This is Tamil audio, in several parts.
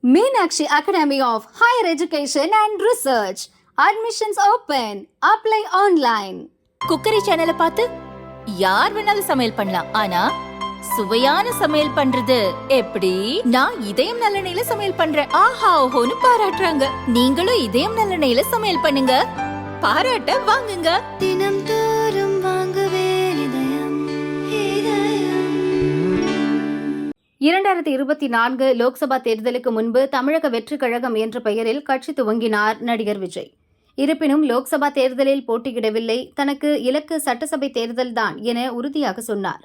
Meenakshi Academy of Higher Education and Research. Admissions open. Apply online. Cookery சேனலை பார்த்து யார் வேணாலும் சமையல் பண்ணலாம். ஆனா சுவையான சமையல் பண்றது எப்படி? நான் இதயம் நல்லெண்ணெயில சமையல் பண்றேன். ஆஹா ஓஹோன்னு பாராட்டுறாங்க. நீங்களும் இதயம் நல்லெண்ணெயில சமையல் பண்ணுங்க, பாராட்ட வாங்குங்க. தினம் தோறும் வாங்குவே இதயம். 2024 லோக்சபா தேர்தலுக்கு முன்பு தமிழக வெற்றிக் கழகம் என்ற பெயரில் கட்சி துவங்கினார் நடிகர் விஜய். இருப்பினும் லோக்சபா தேர்தலில் போட்டியிடவில்லை, தனக்கு இலக்கு சட்டசபை தேர்தல்தான் என உறுதியாக சொன்னார்.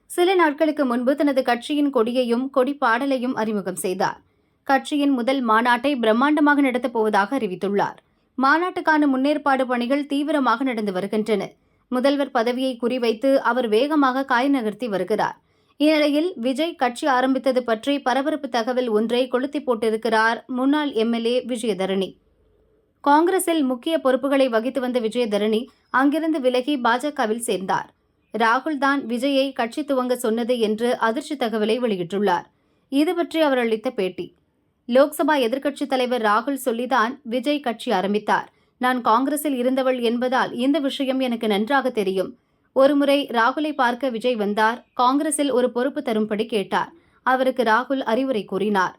சில நாட்களுக்கு முன்பு தனது கட்சியின் கொடியையும் கொடிப்பாடலையும் அறிமுகம் செய்தார். கட்சியின் முதல் மாநாட்டை பிரம்மாண்டமாக நடத்தப் போவதாக அறிவித்துள்ளார். மாநாட்டுக்கான முன்னேற்பாடு பணிகள் தீவிரமாக நடந்து வருகின்றன. முதல்வர் பதவியை குறிவைத்து அவர் வேகமாக காய் நகர்த்தி வருகிறார். இந்நிலையில் விஜய் கட்சி ஆரம்பித்தது பற்றி பரபரப்பு தகவல் ஒன்றை கொளுத்தி போட்டிருக்கிறார் முன்னாள் எம்எல்ஏ விஜயதரணி. காங்கிரஸில் முக்கிய பொறுப்புகளை வகித்து வந்த விஜயதரணி அங்கிருந்து விலகி பாஜகவில் சேர்ந்தார். ராகுல் தான் விஜயை கட்சி துவங்க சொன்னது என்று அதிர்ச்சி தகவலை வெளியிட்டுள்ளார். இது பற்றி அவர் அளித்த பேட்டி: லோக்சபா எதிர்க்கட்சித் தலைவர் ராகுல் சொல்லிதான் விஜய் கட்சி ஆரம்பித்தார். நான் காங்கிரஸில் இருந்தவள் என்பதால் இந்த விஷயம் எனக்கு நன்றாக தெரியும். ஒருமுறை ராகுலை பார்க்க விஜய் வந்தார். காங்கிரஸில் ஒரு பொறுப்பு தரும்படி கேட்டார். அவருக்கு ராகுல் அறிவுரை கூறினார்.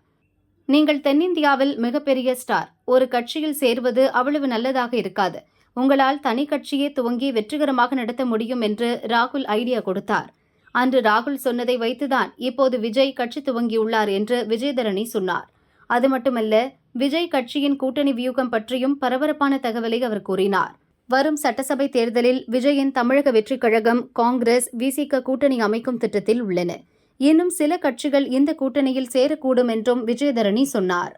நீங்கள் தென்னிந்தியாவில் மிகப்பெரிய ஸ்டார், ஒரு கட்சியில் சேர்வது அவ்வளவு நல்லதாக இருக்காது. உங்களால் தனி கட்சியே துவங்கி வெற்றிகரமாக நடத்த முடியும் என்று ராகுல் ஐடியா கொடுத்தார். அன்று ராகுல் சொன்னதை வைத்துதான் இப்போது விஜய் கட்சி துவங்கியுள்ளார் என்று விஜயதரணி சொன்னார். அது மட்டுமல்ல, விஜய் கட்சியின் கூட்டணி வியூகம் பற்றியும் பரபரப்பான தகவலை அவர் கூறினார். வரும் சட்டசபை தேர்தலில் விஜயின் தமிழக வெற்றிக் கழகம், காங்கிரஸ், விசிக கூட்டணி அமைக்கும் திட்டத்தில் உள்ளன. இன்னும் சில கட்சிகள் இந்த கூட்டணியில் சேரக்கூடும் என்றும் விஜயதரணி சொன்னார்.